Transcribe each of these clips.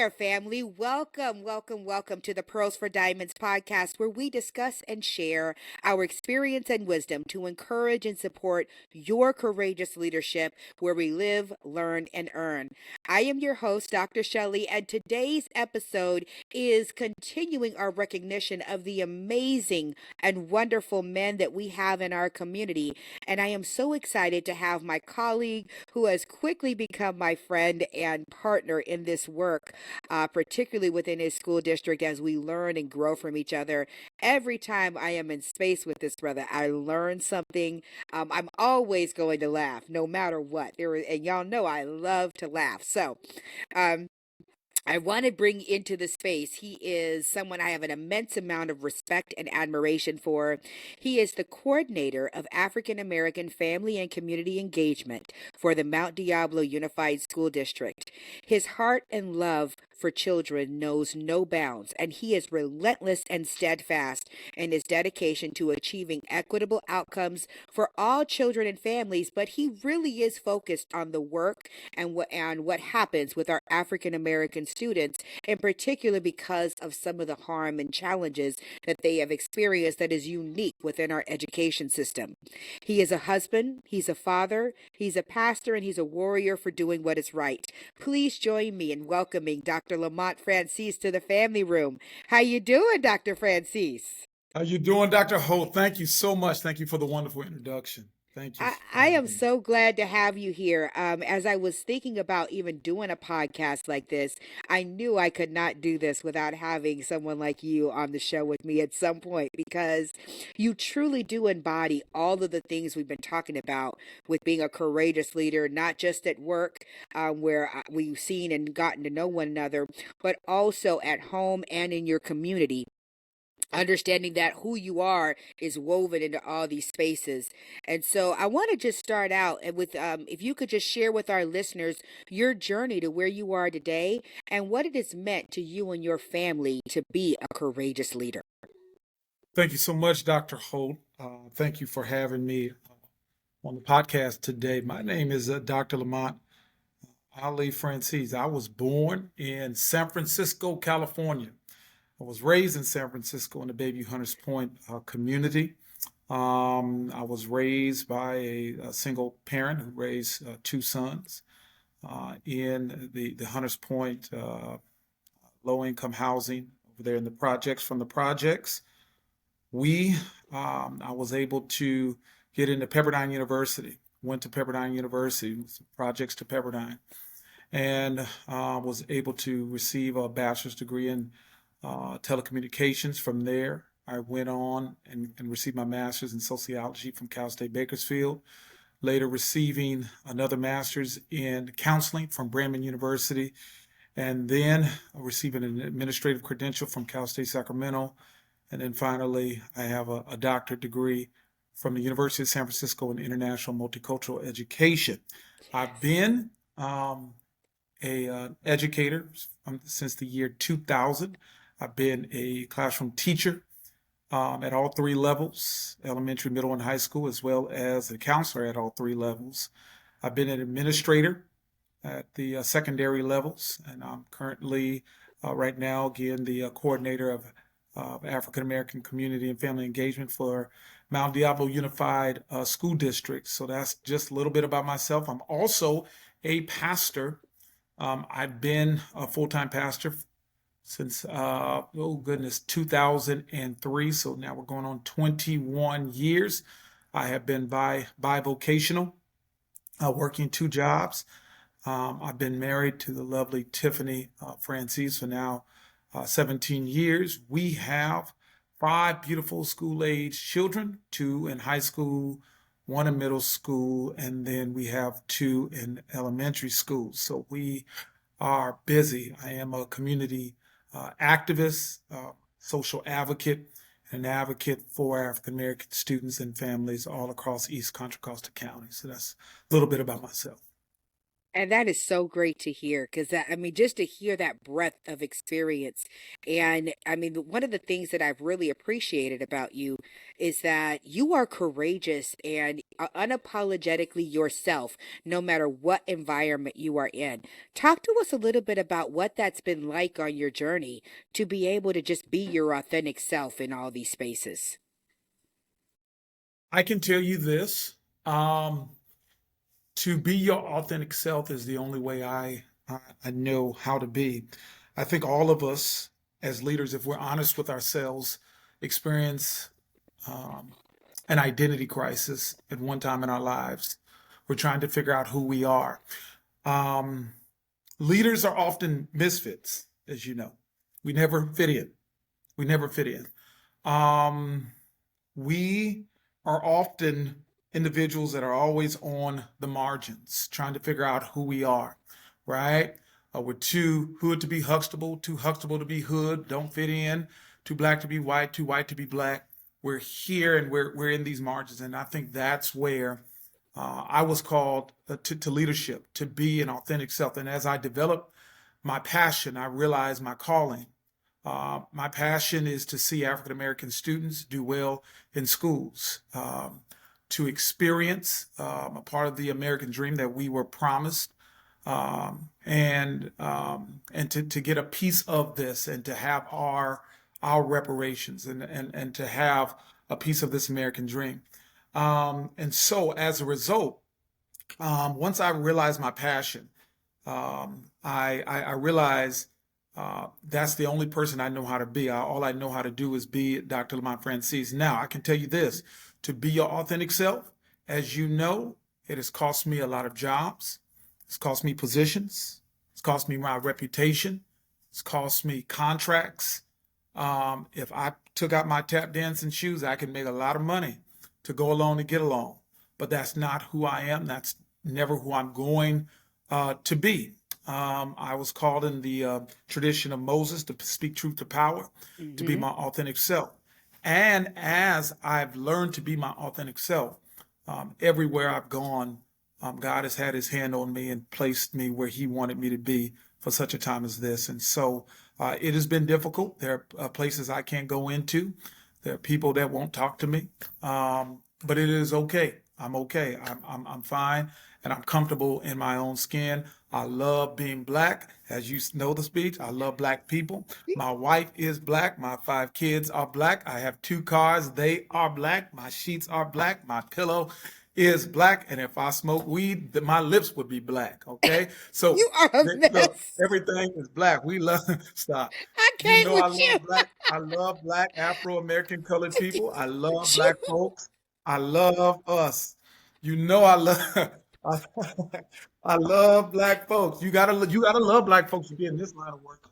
there, family. Welcome, welcome, welcome to the Pearls for Diamonds podcast, where we discuss and share our experience and wisdom to encourage and support your courageous leadership where we live, learn, and earn. I am your host, Dr. Shelly, and today's episode is continuing our recognition of the amazing and wonderful men that we have in our community. And I am so excited to have my colleague who has quickly become my friend and partner in this work, particularly within his school district as we learn and grow from each other. Every time I am in space with this brother, I learn something. I'm always going to laugh, no matter what. And y'all know I love to laugh. So, um, I want to bring into the space. He is someone I have an immense amount of respect and admiration for. He is the coordinator of African American Family and Community Engagement for the Mount Diablo Unified School District. His heart and love for children knows no bounds, and he is relentless and steadfast in his dedication to achieving equitable outcomes for all children and families. But he really is focused on the work and what happens with our African American students, in particular because of some of the harm and challenges that they have experienced that is unique within our education system. He is a husband, he's a father, he's a pastor, and he's a warrior for doing what is right. Please join me in welcoming Dr. Lamont Francies to the family room. How you doing, Dr. Francis? How you doing, Dr. Holt? Thank you so much. Thank you for the wonderful introduction. Thank you for I am having me. so glad to have you here. As I was thinking about even doing a podcast like this, I knew I could not do this without having someone like you on the show with me at some point because you truly do embody all of the things we've been talking about with being a courageous leader, not just at work, where we've seen and gotten to know one another, but also at home and in your community, understanding that who you are is woven into all these spaces. And so I want to just start out with if you could just share with our listeners your journey to where you are today and what it has meant to you and your family to be a courageous leader. Thank you so much, Dr. Holt. Thank you for having me on the podcast today. My name is Dr. Lamont Ali Francis. I was born in San Francisco, California. I was raised in San Francisco in the Bayview Hunters Point community. I was raised by a single parent who raised two sons in the Hunters Point low income housing over there in the projects. From the projects, we I was able to get into Pepperdine University. Went to Pepperdine University, projects to Pepperdine, and was able to receive a bachelor's degree in telecommunications. From there, I went on and received my master's in sociology from Cal State Bakersfield. Later, receiving another master's in counseling from Brandman University, and then receiving an administrative credential from Cal State Sacramento. And then finally, I have a doctorate degree from the University of San Francisco in international multicultural education. I've Yes. been a educator since the year 2000. I've been a classroom teacher at all three levels, elementary, middle, and high school, as well as a counselor at all three levels. I've been an administrator at the secondary levels, and I'm currently, right now, again, the coordinator of African American Community and Family Engagement for Mount Diablo Unified School District. So that's just a little bit about myself. I'm also a pastor. I've been a full-time pastor since, oh goodness, 2003. So now we're going on 21 years. I have been bivocational, working two jobs. I've been married to the lovely Tiffany Francis for now 17 years. We have five beautiful school-age children, two in high school, one in middle school, and then we have two in elementary school. So we are busy. I am a community activist, social advocate, and an advocate for African American students and families all across East Contra Costa County. So that's a little bit about myself. And that is so great to hear because I mean, just to hear that breadth of experience. And I mean, one of the things that I've really appreciated about you is that you are courageous and unapologetically yourself, no matter what environment you are in. Talk to us a little bit about what that's been like on your journey to be able to just be your authentic self in all these spaces. I can tell you this. Um, to be your authentic self is the only way I know how to be. I think all of us as leaders, if we're honest with ourselves, experience um, an identity crisis at one time in our lives. We're trying to figure out who we are. Um, Leaders are often misfits, as you know. We never fit in. We never fit in. Um, we are often individuals that are always on the margins, trying to figure out who we are, right? We're too hood to be Huxtable, too Huxtable to be hood, don't fit in, too black to be white, too white to be black. We're here and we're in these margins. And I think that's where I was called to leadership, to be an authentic self. And as I developed my passion, I realized my calling. My passion is to see African American students do well in schools, to experience a part of the American dream that we were promised, and to get a piece of this and to have our reparations and to have a piece of this American dream. And so as a result, once I realized my passion, I realized that's the only person I know how to be. All I know how to do is be Dr. Lamont Francies. Now, I can tell you this, to be your authentic self, as you know, it has cost me a lot of jobs. It's cost me positions. It's cost me my reputation. It's cost me contracts. If I took out my tap dancing shoes, I could make a lot of money to go along and get along. But that's not who I am. That's never who I'm going to be. I was called in the tradition of Moses to speak truth to power, to be Hmm. my authentic self. And as I've learned to be my authentic self, everywhere I've gone, God has had his hand on me and placed me where he wanted me to be for such a time as this. And so it has been difficult. There are places I can't go into. There are people that won't talk to me. But it is okay. I'm okay. I'm fine and I'm comfortable in my own skin. I love being black. As you know the speech, I love black people. My wife is black. My 5 kids are black. I have 2 cars. They are black. My sheets are black. My pillow is black. And if I smoke weed, my lips would be black. Okay. So You are a look, mess. everything is black. We love, stop. I You can't know I with you. love black. I love black Afro-American colored people. I love You. black folks. I love us. You know I love I, I love black folks. You gotta love black folks to be in this line of work.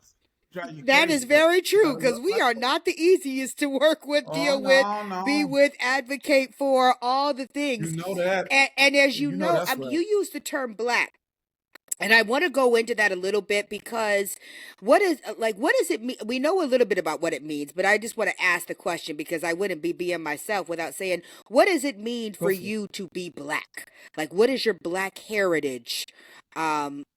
Drive you That is crazy, but very you true gotta because love we black are folks. not the easiest to work with, Oh deal with, no, be no. with, advocate for, all the You things. know that. And as you You know know, that's you right. use the term black. And I want to go into that a little bit because what does it mean? We know a little bit about what it means, but I just want to ask the question because I wouldn't be being myself without saying, what does it mean Go for for it. you to be black? Like, what does your black heritage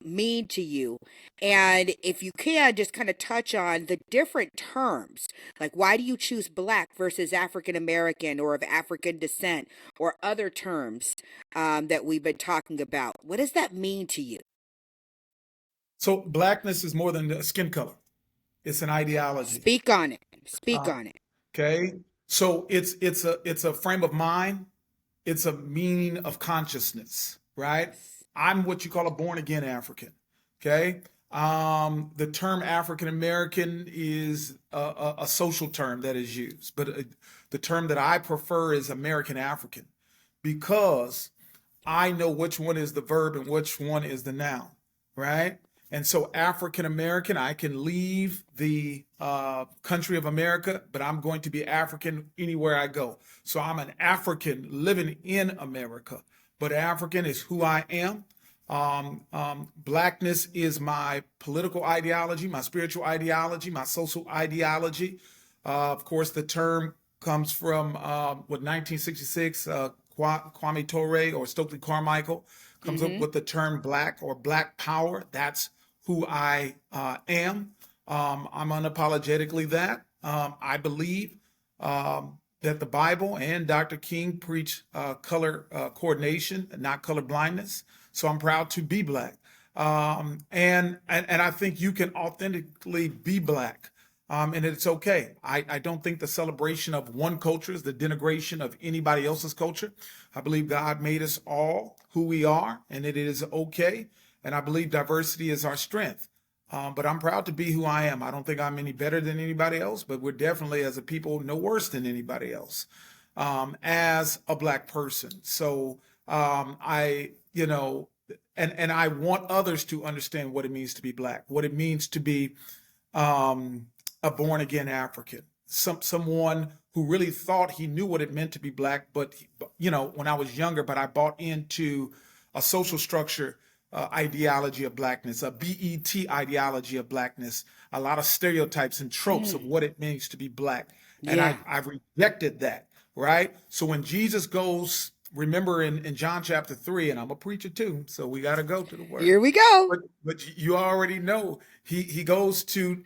mean to you? And if you can, just kind of touch on the different terms. Like, why do you choose black versus African American or of African descent or other terms that we've been talking about? What does that mean to you? So blackness is more than a skin color. It's an ideology. Speak on it. Speak Uh, on it. okay. So it's a frame of mind. It's a meaning of consciousness, right? Yes. I'm what you call a born again African. Okay. The term African American is a social term that is used, but the term that I prefer is American African because I know which one is the verb and which one is the noun, right? And so African American, I can leave the country of America, but I'm going to be African anywhere I go. So I'm an African living in America, but African is who I am. Blackness is my political ideology, my spiritual ideology, my social ideology. Of course, the term comes from what 1966 Kwame Ture or Stokely Carmichael comes up Mm-hmm. with the term black or black power. That's who I am. I'm unapologetically that. I believe that the Bible and Dr. King preach color coordination, not color blindness. So I'm proud to be black. And I think you can authentically be black. And it's okay. I don't think the celebration of one culture is the denigration of anybody else's culture. I believe God made us all who we are, and it is okay. And I believe diversity is our strength. But I'm proud to be who I am. I don't think I'm any better than anybody else, but we're definitely, as a people, no worse than anybody else as a black person. So and I want others to understand what it means to be black, what it means to be um, a born again African, someone who really thought he knew what it meant to be black. But when I was younger, but I bought into a social structure ideology of blackness, a BET ideology of blackness, a lot of stereotypes and tropes of Mm. what it means to be black, and Yeah. I've rejected that. Right. So when Jesus goes, remember in John chapter 3, and I'm a preacher too, so we got to go to the word. Here we go. But you already know he goes to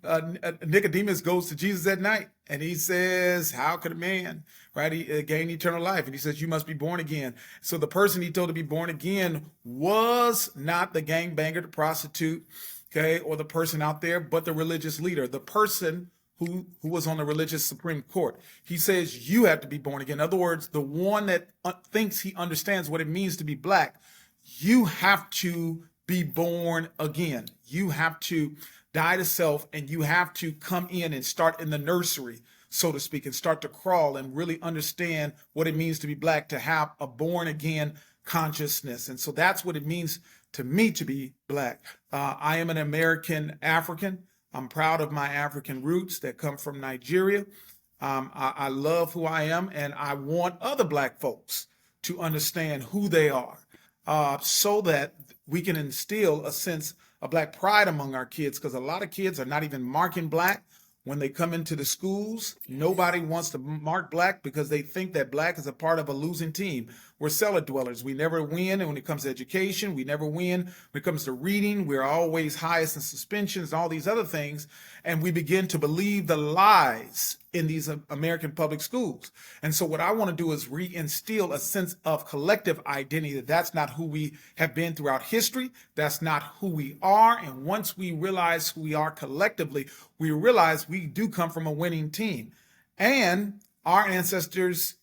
Nicodemus goes to Jesus at night, and he says, "How could a man, right, gain eternal life?" And he says, "You must be born again." So the person he told to be born again was not the gangbanger, the prostitute, okay, or the person out there, but the religious leader, the person who was on the religious Supreme Court. He says you have to be born again. In other words, the one that thinks he understands what it means to be black, you have to be born again. You have to die to self, and you have to come in and start in the nursery, so to speak, and start to crawl and really understand what it means to be black, to have a born again consciousness. And so that's what it means to me to be black. I am an American African. I'm proud of my African roots that come from Nigeria. I love who I am, and I want other black folks to understand who they are, so that we can instill a sense of black pride among our kids, because a lot of kids are not even marking black when they come into the schools. Nobody wants to mark black because they think that black is a part of a losing team. We're cellar dwellers. We never win. And when it comes to education, we never win. When it comes to reading, we're always highest in suspensions and all these other things. And we begin to believe the lies in these American public schools. And so what I want to do is reinstill a sense of collective identity, that that's not who we have been throughout history. That's not who we are. And once we realize who we are collectively, we realize we do come from a winning team. And our ancestors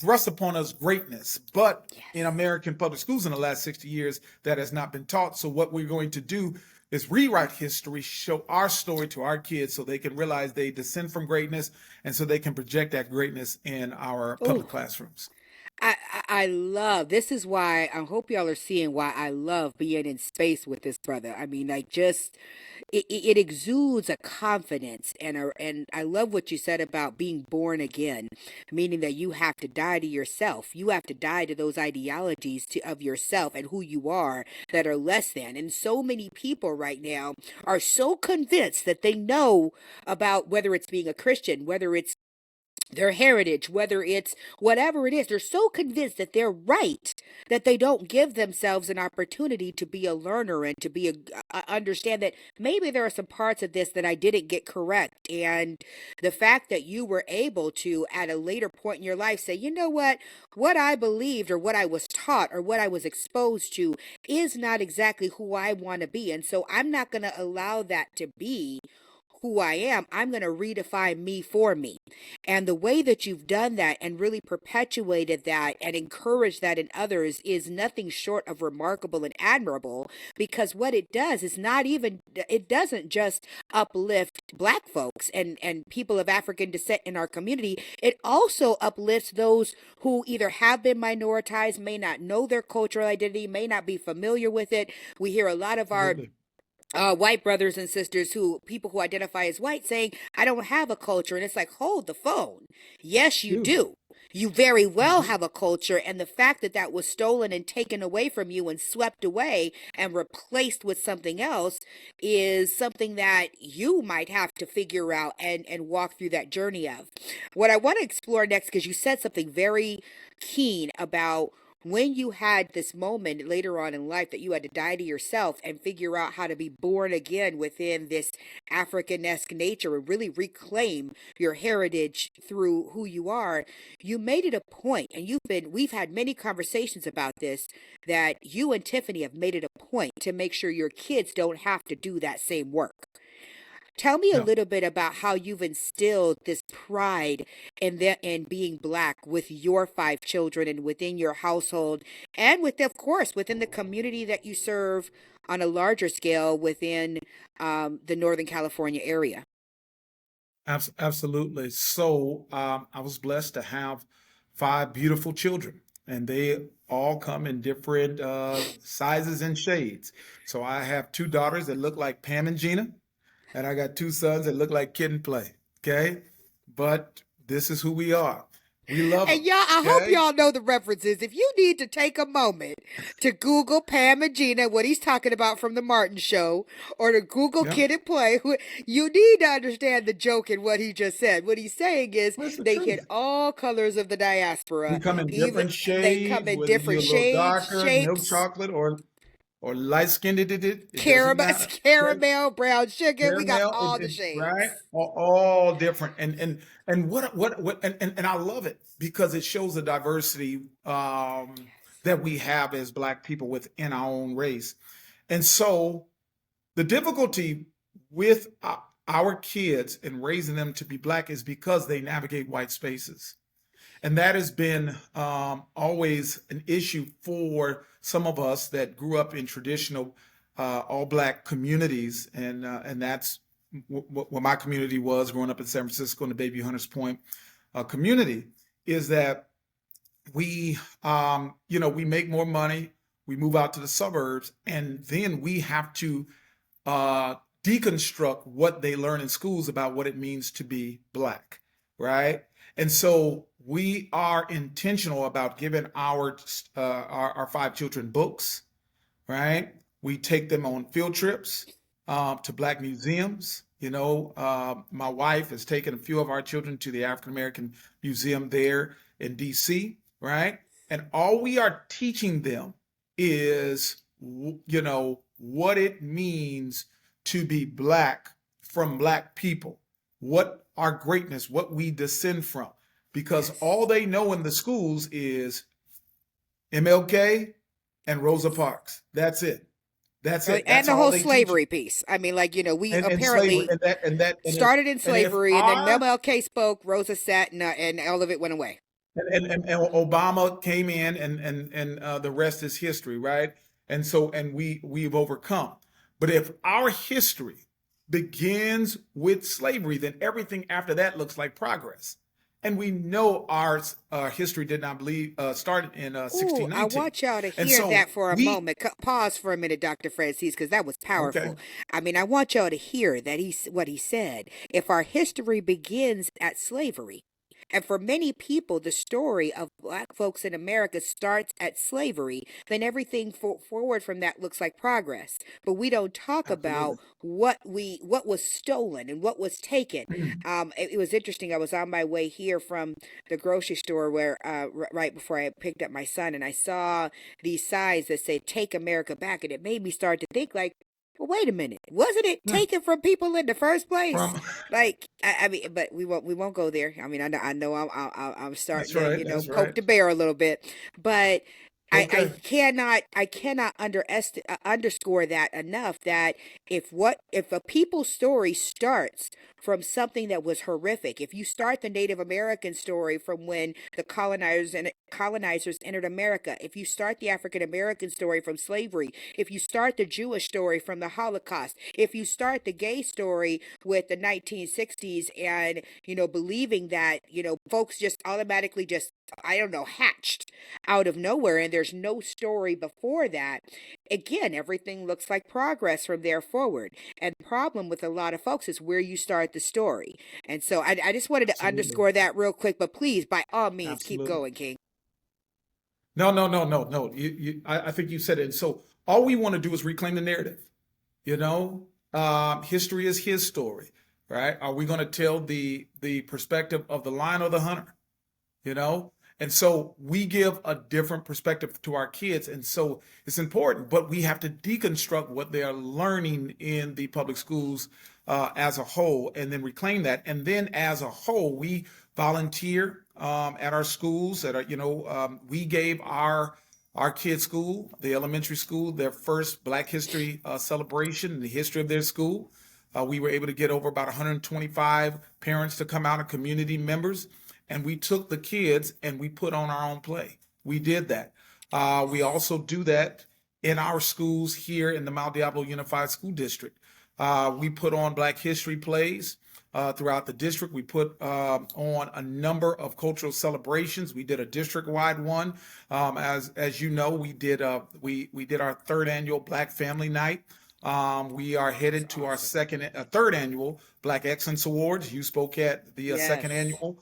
thrust upon us greatness. But in Yes. American public schools in the last 60 years, that has not been taught. So what we're going to do is rewrite history, show our story to our kids so they can realize they descend from greatness, and so they can project that greatness in our Oh, public classrooms. I love this is why I hope y'all are seeing why I love being in space with this brother. I mean, like just it exudes a confidence and I love what you said about being born again, meaning that you have to die to yourself. You have to die to those ideologies of yourself and who you are that are less than. And so many people right now are so convinced that they know about whether it's being a Christian, whether it's their heritage, whether it's whatever it is, they're so convinced that they're right that they don't give themselves an opportunity to be a learner and to be understand that maybe there are some parts of this that I didn't get correct. And the fact that you were able to, at a later point in your life, say, you know what I believed or what I was taught or what I was exposed to is not exactly who I want to be. And so I'm not going to allow that to be who I am. I'm going to redefine me for me. And the way that you've done that and really perpetuated that and encouraged that in others is nothing short of remarkable and admirable, because what it does is not even, it doesn't just uplift black folks and people of African descent in our community. It also uplifts those who either have been minoritized, may not know their cultural identity, may not be familiar with it. We hear a lot of our Absolutely. white brothers and sisters, who people who identify as white, saying I don't have a culture. And it's like, hold the phone. Yes, you You. do. You very well Mhm. have a culture, and the fact that that was stolen and taken away from you and swept away and replaced with something else is something that you might have to figure out and walk through that journey of. What I want to explore next, because you said something very keen about when you had this moment later on in life that you had to die to yourself and figure out how to be born again within this African-esque nature and really reclaim your heritage through who you are. You made it a point, and we've had many conversations about this, that you and Tiffany have made it a point to make sure your kids don't have to do that same work. Tell me a Yeah, little bit about how you've instilled this pride in being black with your five children and within your household, and with, of course, within the community that you serve on a larger scale within the Northern California area. absolutely. So I was blessed to have five beautiful children, and they all come in different sizes and shades. So I have two daughters that look like Pam and Gina, and I got two sons that look like Kid and Play. Okay, but this is who we are. We love And them. y'all, I hope Okay. y'all know the references. If you need to take a moment to Google Pam and Gina, what he's talking about from the Martin Show, or to Google Yeah, Kid and Play, you need to understand the joke in what he just said. What he's saying is what's the they hit truth? all colors of the We diaspora. come in Even different they come shades, in whether different you're a little shades, darker, milk shapes, chocolate, or light skinned. It doesn't caramel, matter. Okay? caramel, brown sugar. We got Caramel, all the right? shades. All different, and what and I love it because it shows the diversity that we have as Black people within our own race. And so the difficulty with our kids and raising them to be Black is because they navigate white spaces. And that has been always an issue for some of us that grew up in traditional all Black communities, and that's what my community was growing up in San Francisco in the Baby Hunters Point community. Is that we make more money, we move out to the suburbs, and then we have to uh, deconstruct what they learn in schools about what it means to be Black, right? And so we are intentional about giving our five children books, right? We take them on field trips to Black museums. My wife has taken a few of our children to the African American Museum there in DC, right? And all we are teaching them is, what it means to be Black from Black people, what our greatness, what we descend from. Because all Yes. they know in the schools is MLK and Rosa Parks. That's it. That's it. And That's the all whole they teach them. slavery piece. I mean, like, we And slavery apparently and started in if slavery, and then our MLK spoke, Rosa sat, and all of it went away. and Obama came in and the rest is history, right? And so and we've overcome. But if our history begins with slavery, then everything after that looks like progress. And we know our history did not believe started in Ooh, I 1619. want y'all to And hear so that for a we moment. Pause for a minute, Dr. Francis, because that was okay. powerful. I mean, I want y'all to hear that what he said. If our history begins at slavery, and for many people, the story of black folks in America starts at slavery, then everything forward from that looks like progress. But we don't talk about Absolutely. what was stolen and what was taken. It was interesting. I was on my way here from the grocery store where right before I picked up my son, and I saw these signs that said "Take America Back," and it made me start to think like, well, wait a minute, wasn't it Yeah. taken from people in the first place? From Like, I mean, but we won't go there. I mean, I know I'm starting That's to right. That's poke right. the bear a little bit, but I Okay. cannot underscore that enough, that if a people's story starts from something that was horrific, if you start the Native American story from when the colonizers entered America, if you start the African American story from slavery, if you start the Jewish story from the Holocaust, if you start the gay story with the 1960s, and believing that folks just automatically just, I don't know, hatched out of nowhere and there's no story before that, again, everything looks like progress from there forward. And the problem with a lot of folks is where you start the story. And so I just wanted to Absolutely. underscore that real quick, but please, by all means, keep Absolutely. going, King. No, no, no, no, no. I think you said it. And so all we want to do is reclaim the narrative. You know, history is his story, right? Are we going to tell the perspective of the lion or the hunter? You know, and so we give a different perspective to our kids, and so it's important. But we have to deconstruct what they are learning in the public schools as a whole, and then reclaim that. And then, as a whole, we volunteer at our schools. We gave our kids' school, the elementary school, their first Black History celebration in the history of their school. We were able to get over about 125 parents to come out and community members, and we took the kids and we put on our own play. We did that. We also do that in our schools here in the Mount Diablo Unified School District. We put on Black History plays throughout the district. We put on a number of cultural celebrations. We did a district-wide one. As you know, we did our third annual Black Family Night. We are That's headed to our awesome. third annual Black Excellence Awards. You spoke at the second Yes. annual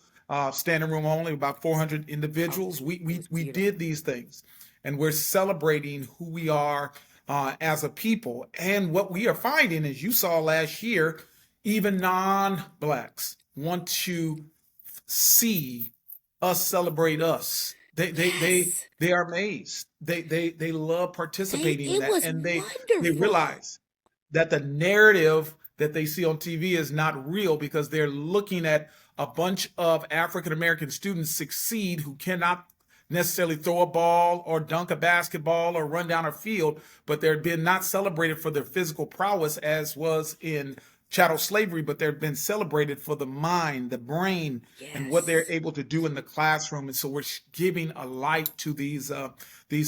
standing room only, about 400 Oh, individuals. it was We beautiful. did these things, and we're celebrating who we are as a people. And what we are finding, as you saw last year, even non-blacks want to see us celebrate us. Yes. They are amazed. They love participating in It that, was and they wonderful. realize that the narrative that they see on TV is not real because they're looking at a bunch of African American students succeed who cannot necessarily throw a ball or dunk a basketball or run down a field, but they're being not celebrated for their physical prowess as was in chattel slavery, but they've been celebrated for the mind, the brain, and what they're Yes. able to do in the classroom. And so we're giving a light to these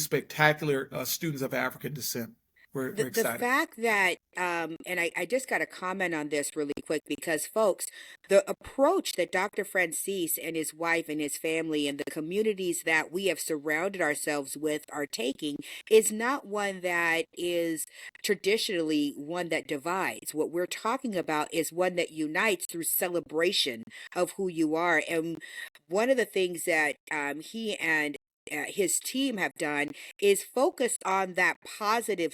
spectacular students of African descent. We're The excited. fact that and I just got to comment on this really quick because folks, the approach that Dr. Francis and his wife and his family and the communities that we have surrounded ourselves with are taking is not one that is traditionally one that divides. What we're talking about is one that unites through celebration of who you are. And one of the things that he and his team have done is focused on that positive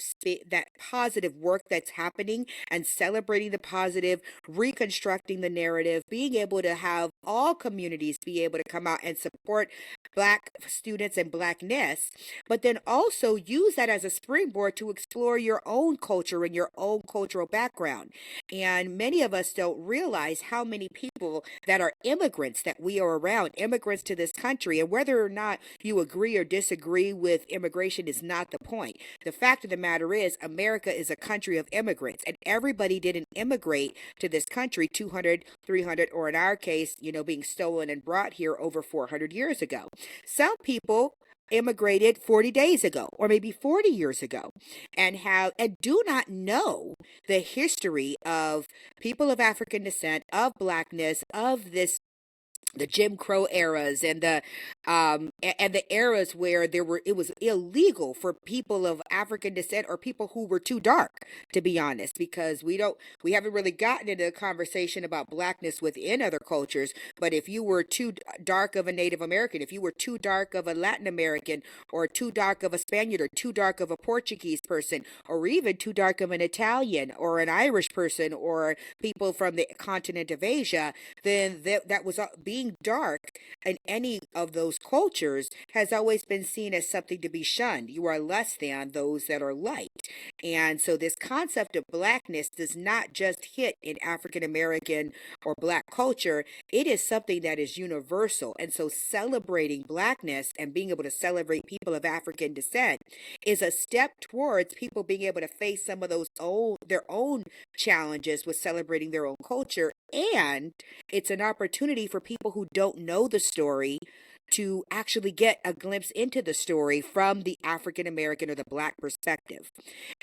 work that's happening and celebrating the positive, reconstructing the narrative, being able to have all communities be able to come out and support black students and blackness, but then also use that as a springboard to explore your own culture and your own cultural background. And many of us don't realize how many people that are immigrants that we are around, immigrants to this country, and whether or not you agree or disagree with immigration is not the point. The fact of the matter is, America is a country of immigrants, and everybody didn't immigrate to this country 200, 300, or in our case, being stolen and brought here over 400 years ago. Some people immigrated 40 days ago or maybe 40 years ago and do not know the history of people of African descent, of blackness, of the Jim Crow eras and the eras where it was illegal for people of African descent or people who were too dark, to be honest, because we haven't really gotten into a conversation about blackness within other cultures. But if you were too dark of a Native American, if you were too dark of a Latin American, or too dark of a Spaniard, or too dark of a Portuguese person, or even too dark of an Italian or an Irish person, or people from the continent of Asia, then that was being dark in any of those cultures has always been seen as something to be shunned. You are less than those that are light. And so this concept of blackness does not just hit in African American or black culture, it is something that is universal. And so celebrating blackness and being able to celebrate people of African descent is a step towards people being able to face some of their own challenges with celebrating their own culture, and it's an opportunity for people who don't know the story to actually get a glimpse into the story from the African American or the Black perspective.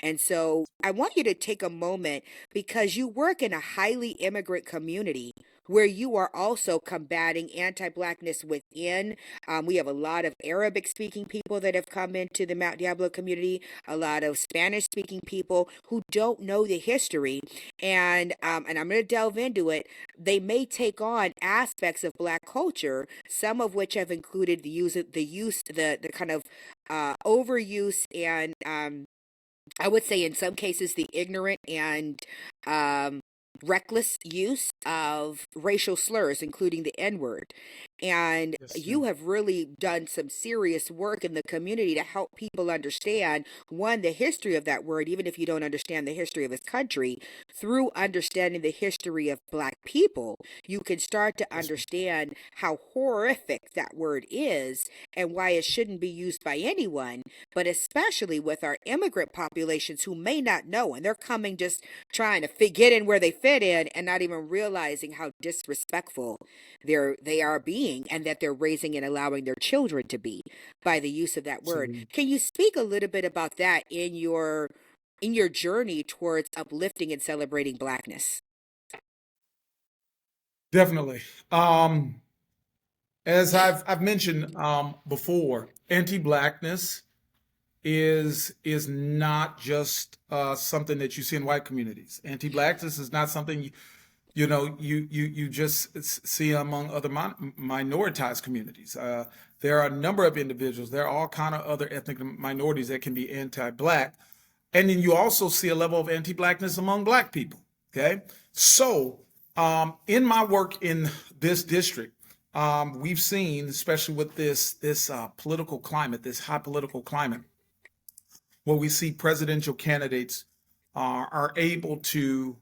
And so I want you to take a moment because you work in a highly immigrant community. where you are also combating anti-Blackness within. We have a lot of Arabic speaking people that have come into the Mount Diablo community, a lot of Spanish speaking people who don't know the history. And I'm going to delve into it. They may take on aspects of Black culture, some of which have included the kind of overuse and I would say in some cases the ignorant and um, reckless use of racial slurs, including the N word. And Yes, you ma'am. have really done some serious work in the community to help people understand, one, the history of that word, even if you don't understand the history of this country, through understanding the history of Black people, you can start to Yes, ma'am. understand how horrific that word is and why it shouldn't be used by anyone, but especially with our immigrant populations who may not know and they're coming just trying to get in where they fit in and not even realizing how disrespectful they are being and that they're raising and allowing their children to be by the use of that word. Absolutely. Can you speak a little bit about that in your journey towards uplifting and celebrating Blackness? Definitely. As I've mentioned before, anti-blackness is not just something that you see in white communities. Anti-blackness is not something you just see among other minoritized communities. There are a number of individuals. There are all kind of other ethnic minorities that can be anti-black, and then you also see a level of anti-blackness among black people. Okay, so in my work in this district, we've seen, especially with this political climate, this high political climate, where we see presidential candidates are able to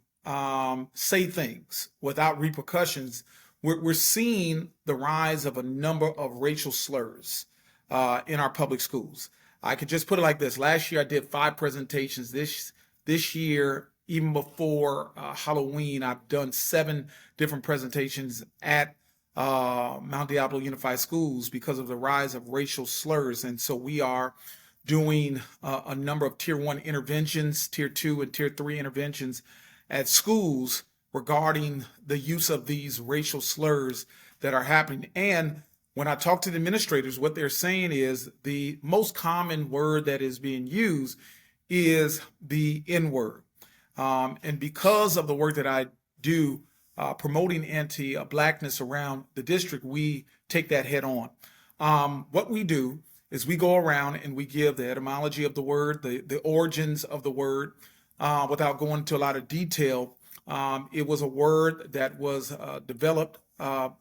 say things without repercussions. We're seeing the rise of a number of racial slurs in our public schools. I could just put it like this. Last year, I did 5 presentations. This year, even before Halloween, I've done 7 different presentations at Mount Diablo Unified Schools because of the rise of racial slurs. And so we are doing a number of tier 1 interventions, tier 2 and tier 3 interventions at schools regarding the use of these racial slurs that are happening. And when I talk to the administrators, what they're saying is the most common word that is being used is the N word. And because of the work that I do promoting anti-blackness around the district, we take that head on. What we do is we go around and we give the etymology of the word, the origins of the word, without going into a lot of detail. It was a word that was developed, come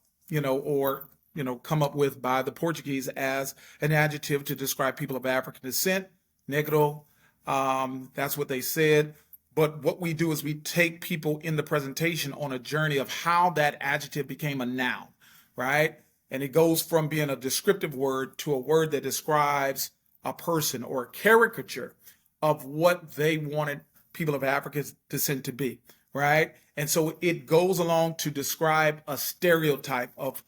up with by the Portuguese as an adjective to describe people of African descent, negro. That's what they said. But what we do is we take people in the presentation on a journey of how that adjective became a noun, right? And it goes from being a descriptive word to a word that describes a person or a caricature of what they wanted people of African descent to be, right? And so it goes along to describe a stereotype of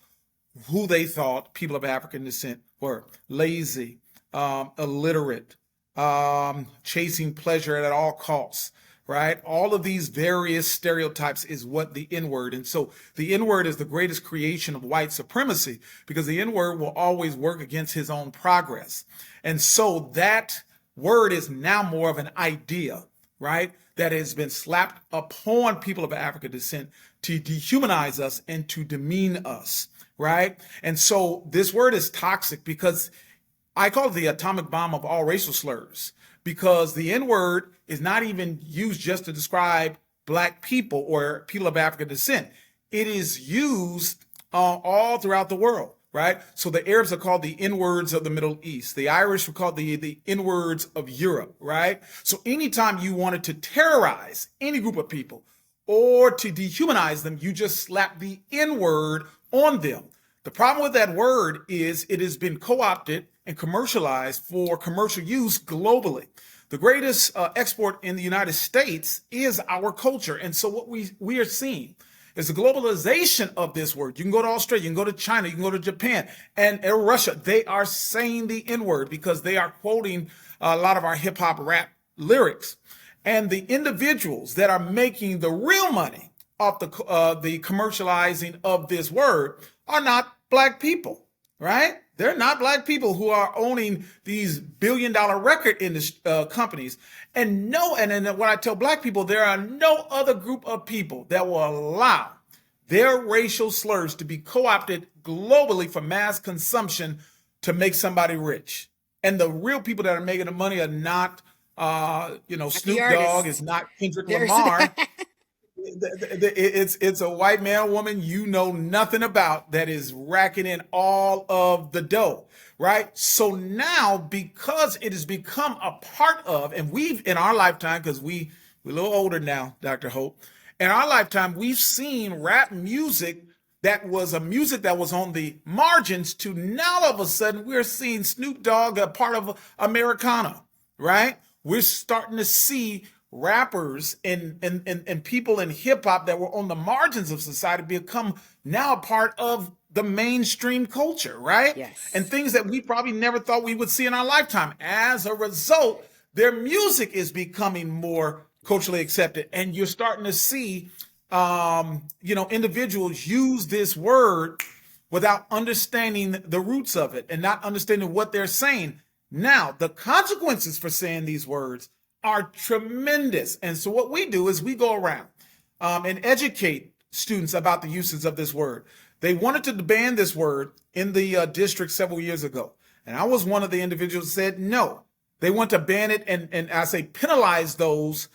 who they thought people of African descent were: lazy, illiterate, chasing pleasure at all costs, right? All of these various stereotypes is what the N word. And so the N word is the greatest creation of white supremacy because the N word will always work against his own progress. And so that word is now more of an idea, right? That has been slapped upon people of African descent to dehumanize us and to demean us, right? And so this word is toxic because I call it the atomic bomb of all racial slurs, because the N word is not even used just to describe black people or people of African descent. It is used all throughout the world, right? So the Arabs are called the N words of the Middle East. The Irish were called the N words of Europe, right? So anytime you wanted to terrorize any group of people or to dehumanize them, you just slap the N word on them. The problem with that word is it has been co-opted and commercialized for commercial use globally. The greatest export in the United States is our culture. And so what we are seeing is the globalization of this word. You can go to Australia, you can go to China, you can go to Japan and Russia. They are saying the N word because they are quoting a lot of our hip hop rap lyrics. And the individuals that are making the real money off the commercializing of this word are not black people, right? They're not black people who are owning these billion-dollar record industry companies. And no, and then when I tell black people, there are no other group of people that will allow their racial slurs to be co-opted globally for mass consumption to make somebody rich. And the real people that are making the money are not, Not the Snoop Dogg is artists. not Kendrick There's Lamar. It's a white man or woman you know nothing about that is racking in all of the dough, right? So now, because it has become a part of, and we've in our lifetime, because we're a little older now, Dr. Hope, in our lifetime, we've seen rap music that was a music that was on the margins to now all of a sudden we're seeing Snoop Dogg a part of Americana, right? We're starting to see rappers and people in hip hop that were on the margins of society become now a part of the mainstream culture, right? And yes. things that we probably never thought we would see in our lifetime. As a result, their music is becoming more culturally accepted, and you're starting to see, individuals use this word without understanding the roots of it and not understanding what they're saying. Now, the consequences for saying these words are tremendous. And so what we do is we go around and educate students about the uses of this word. They wanted to ban this word in the district several years ago. And I was one of the individuals who said no. They want to ban it and I say penalize those.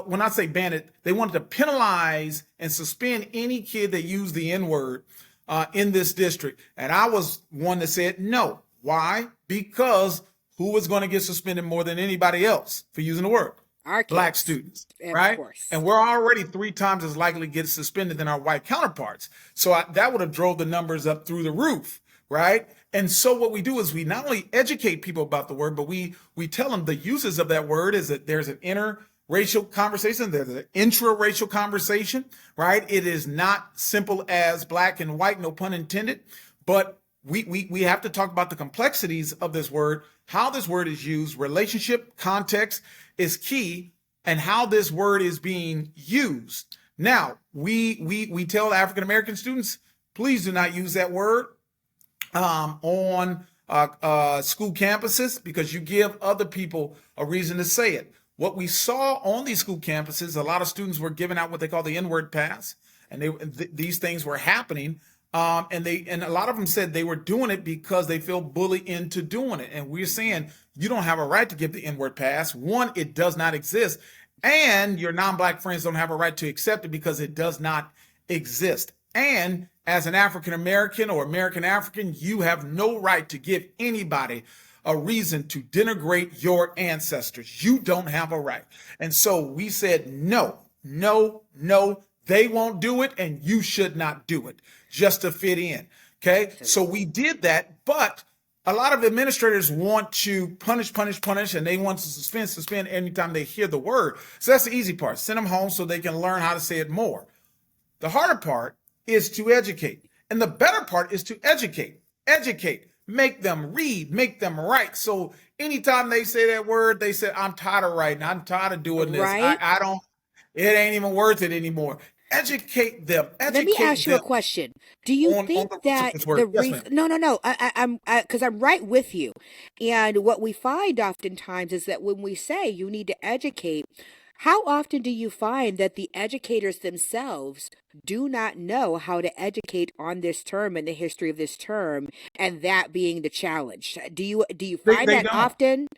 When I say ban it, they wanted to penalize and suspend any kid that used the N word in this district. And I was one that said no. Why? Because who was going to get suspended more than anybody else for using the word? Our Black kids. students, Of right? course. And we're already 3 times as likely to get suspended than our white counterparts. So that would have drove the numbers up through the roof, right? And so what we do is we not only educate people about the word, but we tell them the uses of that word is that there's an interracial conversation, there's an intra-racial conversation, right? It is not simple as black and white, no pun intended, but we have to talk about the complexities of this word, how this word is used, relationship, context is key, and how this word is being used. Now, we tell African American students, please do not use that word on school campuses because you give other people a reason to say it. What we saw on these school campuses, a lot of students were giving out what they call the N-word pass, and these things were happening. And a lot of them said they were doing it because they feel bullied into doing it. And we're saying you don't have a right to give the N-word pass. One, it does not exist. And your non-black friends don't have a right to accept it because it does not exist. And as an African American or American African, you have no right to give anybody a reason to denigrate your ancestors. You don't have a right. And so we said, no, no, no. They won't do it, and you should not do it just to fit in. Okay. So we did that, but a lot of administrators want to punish, and they want to suspend anytime they hear the word. So that's the easy part. Send them home so they can learn how to say it more. The harder part is to educate. And the better part is to educate, make them read, make them write. So anytime they say that word, they say, I'm tired of writing. I'm tired of doing this. Right? It ain't even worth it anymore. Educate them. Let me Educate ask you a them question. Do you on think the roots of that this the word. Yes, reason? ma'am. No, no, no. Because I'm right with you. And what we find oftentimes is that when we say you need to educate, how often do you find that the educators themselves do not know how to educate on this term and the history of this term, and that being the challenge? Do you find They that don't. often?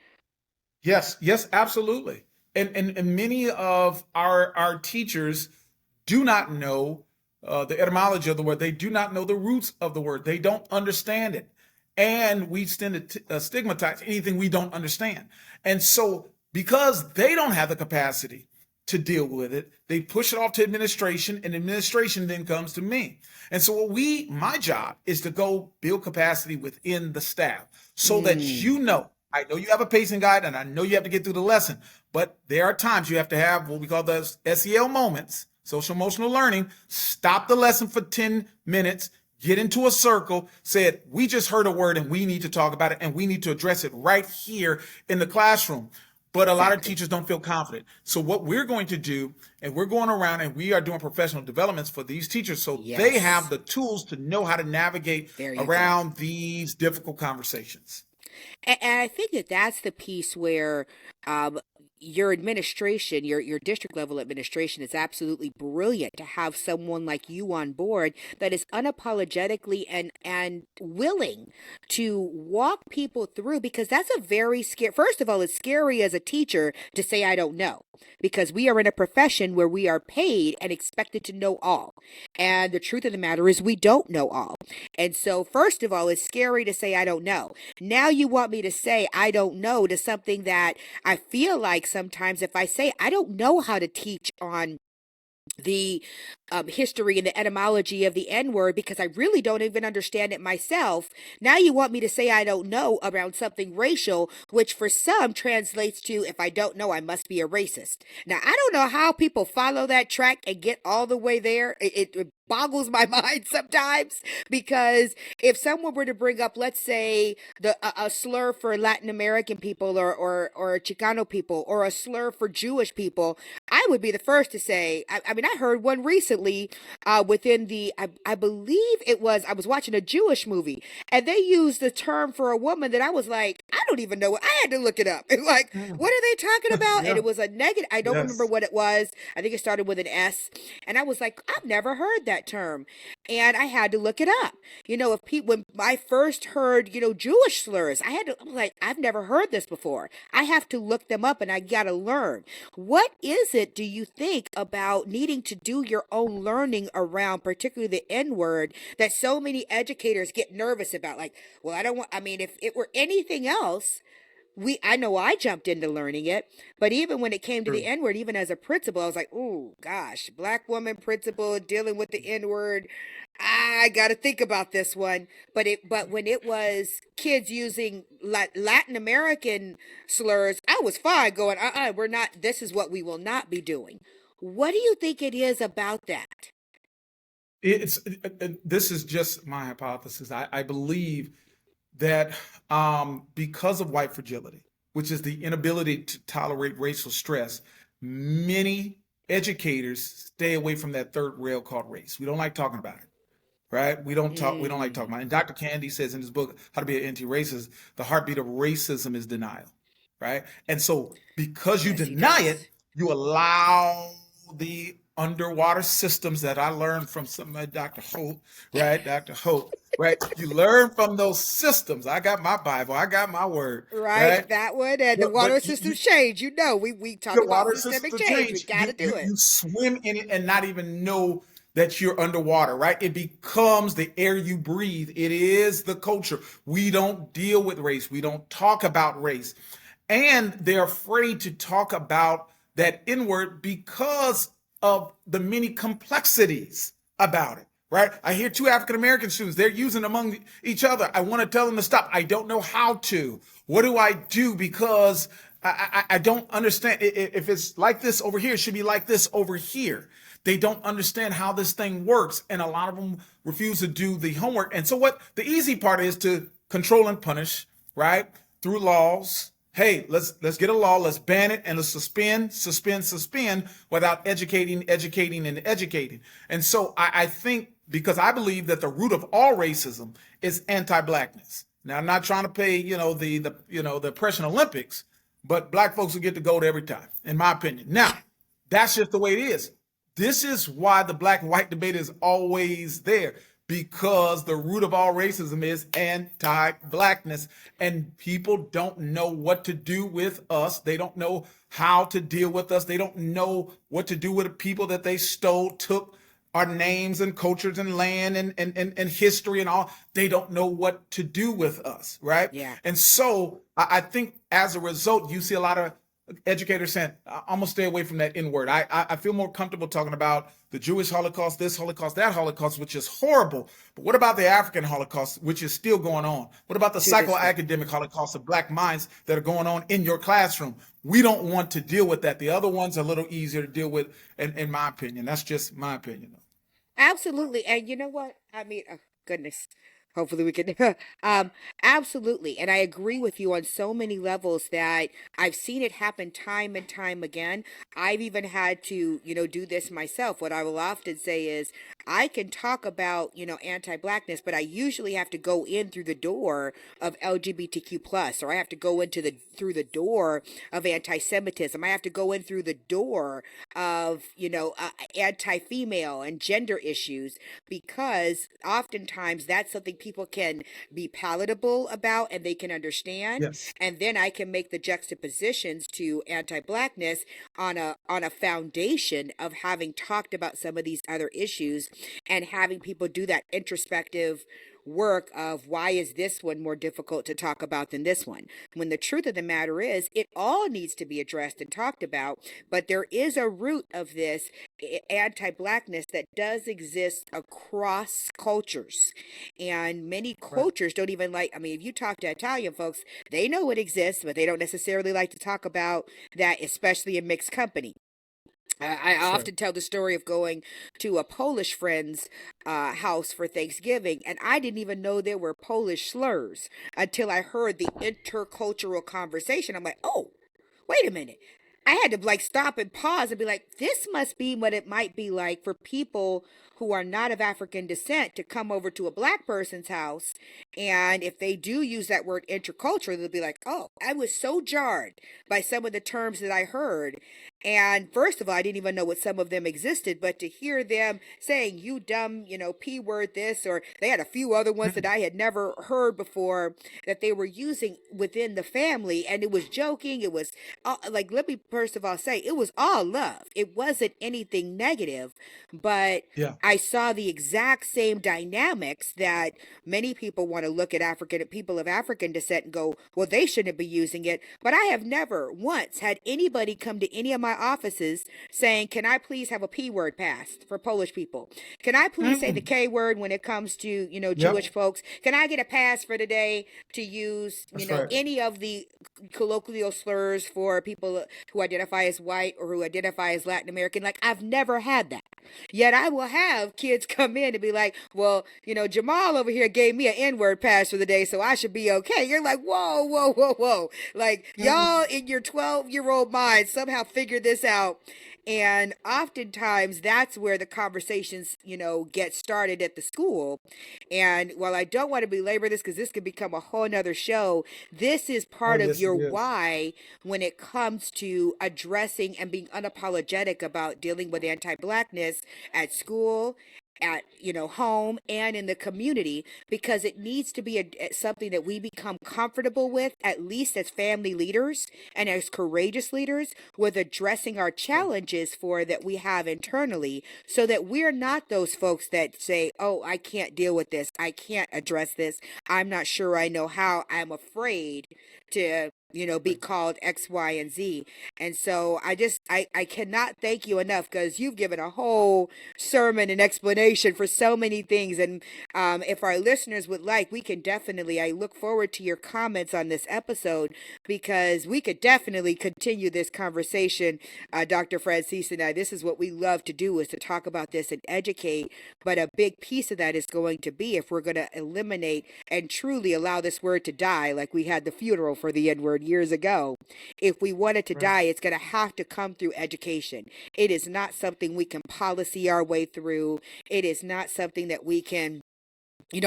Yes, absolutely. And many of our teachers do not know the etymology of the word. They do not know the roots of the word. They don't understand it. And we tend to stigmatize anything we don't understand. And so, because they don't have the capacity to deal with it, they push it off to administration, and administration then comes to me. And so, my job is to go build capacity within the staff so that Mm, I know you have a pacing guide and I know you have to get through the lesson, but there are times you have to have what we call those SEL moments, social emotional learning. Stop the lesson for 10 minutes, get into a circle, said, we just heard a word and we need to talk about it and we need to address it right here in the classroom. but a lot of Exactly. teachers don't feel confident. So what we're going to do, and we're going around and we are doing professional developments for these teachers so they have Yes. the tools to know how to navigate There you go. around these difficult conversations. And I think that that's the piece where um, your administration, your district level administration, is absolutely brilliant to have someone like you on board that is unapologetically and willing to walk people through, because that's a very scary. First of all, it's scary as a teacher to say I don't know, because we are in a profession where we are paid and expected to know all, and the truth of the matter is we don't know all. And so, first of all, it's scary to say I don't know. Now you want me to say I don't know to something that I feel like sometimes if I say I don't know how to teach on the history and the etymology of the N word because I really don't even understand it myself. Now you want me to say I don't know around something racial, which for some translates to if I don't know, I must be a racist. Now, I don't know how people follow that track and get all the way there. It boggles my mind sometimes, because if someone were to bring up, let's say, a slur for Latin American people or Chicano people, or a slur for Jewish people, I would be the first to say. I mean, I heard one recently within I believe it was, I was watching a Jewish movie, and they used the term for a woman that I was like, I don't even know what, I had to look it up. And like, Mm. what are they talking about? And Yeah. it was a negative, I don't remember Yes. what it was. I think it started with an S. And I was like, I've never heard that term. And I had to look it up. If people, when I first heard, Jewish slurs, I'm like, I've never heard this before. I have to look them up and I got to learn. What is it, do you think, about needing to do your own learning around, particularly the N word, that so many educators get nervous about? Like, well, I don't want, I mean, if it were anything else, I know I jumped into learning it, but even when it came to the True. N word, even as a principal, I was like, oh gosh, black woman principal dealing with the N word. I got to think about this one. But when it was kids using Latin American slurs, I was fine going, we're not, this is what we will not be doing. What do you think it is about that? It's this is just my hypothesis. I believe that because of white fragility, which is the inability to tolerate racial stress, many educators stay away from that third rail called race. We don't like talking about it, right? We don't like talking Mm, about it. And Dr. Candy says in his book, How to Be an Anti-Racist, the heartbeat of racism is denial, right? And so because you yes, he deny does. it, you allow the underwater systems that I learned from somebody, Dr. Hope, right? Dr. Hope, right? You learn from those systems. I got my Bible, I got my word, Right, right? that one, and the But water you systems change. We talk your about water systemic systems will change. We change. got to do it. You swim in it and not even know that you're underwater, right? It becomes the air you breathe. It is the culture. We don't deal with race. We don't talk about race. And they're afraid to talk about that inward because of the many complexities about it, right? I hear two African American students, they're using among each other. I want to tell them to stop. I don't know how to. What do I do? Because I don't understand. If it's like this over here, it should be like this over here. They don't understand how this thing works, and a lot of them refuse to do the homework. And so, what the easy part is to control and punish, right? Through laws. Hey, let's get a law, let's ban it, and let's suspend without educating, and educating. And so I think because I believe that the root of all racism is anti-blackness. Now I'm not trying to pay, the oppression Olympics, but black folks will get the gold every time, in my opinion. Now, that's just the way it is. This is why the black and white debate is always there, because the root of all racism is anti-blackness, and people don't know what to do with us. They don't know how to deal with us. They don't know what to do with the people that they stole, took our names and cultures and land and history and all. They don't know what to do with us, right? Yeah. And so I think as a result, you see a lot of educators saying, I'm gonna stay away from that N word. I feel more comfortable talking about the Jewish Holocaust, this Holocaust, that Holocaust, which is horrible. But what about the African Holocaust, which is still going on? What about the To this day. psychoacademic Holocaust of black minds that are going on in your classroom? We don't want to deal with that. The other ones are a little easier to deal with, in my opinion. That's just my opinion. Absolutely. And you know what? I mean, oh, goodness. Hopefully we can. um, Absolutely. And I agree with you on so many levels that I've seen it happen time and time again. I've even had to, do this myself. What I will often say is I can talk about, anti-blackness, but I usually have to go in through the door of LGBTQ plus, or I have to go into the through the door of anti-Semitism. I have to go in through the door of, anti-female and gender issues, because oftentimes that's something people can be palatable about and they can understand, Yes. and then I can make the juxtapositions to anti-blackness on a foundation of having talked about some of these other issues and having people do that introspective work of why is this one more difficult to talk about than this one, when the truth of the matter is it all needs to be addressed and talked about. But there is a root of this anti-blackness that does exist across cultures, and many Right. cultures don't even like, I mean, if you talk to Italian folks, they know it exists, but they don't necessarily like to talk about that, especially in mixed company. I Sure. often tell the story of going to a Polish friend's house for Thanksgiving, and I didn't even know there were Polish slurs until I heard the intercultural conversation. I'm like, oh, wait a minute. I had to like stop and pause and be like, this must be what it might be like for people who are not of African descent to come over to a black person's house. And if they do use that word intercultural, they'll be like, oh, I was so jarred by some of the terms that I heard. And first of all, I didn't even know what some of them existed, but to hear them saying, you dumb, P word this, or they had a few other ones that Mm. I had never heard before that they were using within the family. And it was joking. It was like, let me first of all say, it was all love. It wasn't anything negative, but Yeah. I saw the exact same dynamics that many people want to look at African people of African descent and go, well, they shouldn't be using it. But I have never once had anybody come to any of my offices saying, can I please have a P word passed for Polish people? Can I please say the Mm. K word when it comes to, Jewish Yep. folks? Can I get a pass for today to use, That's right. any of the colloquial slurs for people who identify as white or who identify as Latin American? Like, I've never had that. Yet I will have kids come in and be like, well, Jamal over here gave me an N-word pass for the day, so I should be okay. You're like, whoa, whoa, whoa, whoa. Like, y'all Mm. in your 12-year-old mind somehow figured this out. And oftentimes that's where the conversations, get started at the school. And while I don't want to belabor this because this could become a whole nother show, this is Oh, part of yes, it your is. why when it comes to addressing and being unapologetic about dealing with anti-blackness at school, at home, and in the community, because it needs to be something that we become comfortable with, at least as family leaders and as courageous leaders, with addressing our Sure. challenges for that we have internally, so that we're not those folks that say, oh, I can't deal with this, I can't address this, I'm not sure I know how, I'm afraid to be Right. called X, Y, and Z. And so I cannot thank you enough, because you've given a whole sermon and explanation for so many things. And if our listeners would like, we can definitely, I look forward to your comments on this episode, because we could definitely continue this conversation, Dr. Francis and I. This is what we love to do, is to talk about this and educate. But a big piece of that is going to be, if we're going to eliminate and truly allow this word to die, like we had the funeral for the N word years ago, if we want it to Right. die, it's going to have to come through education. It is not something we can policy our way through. It is not something that we can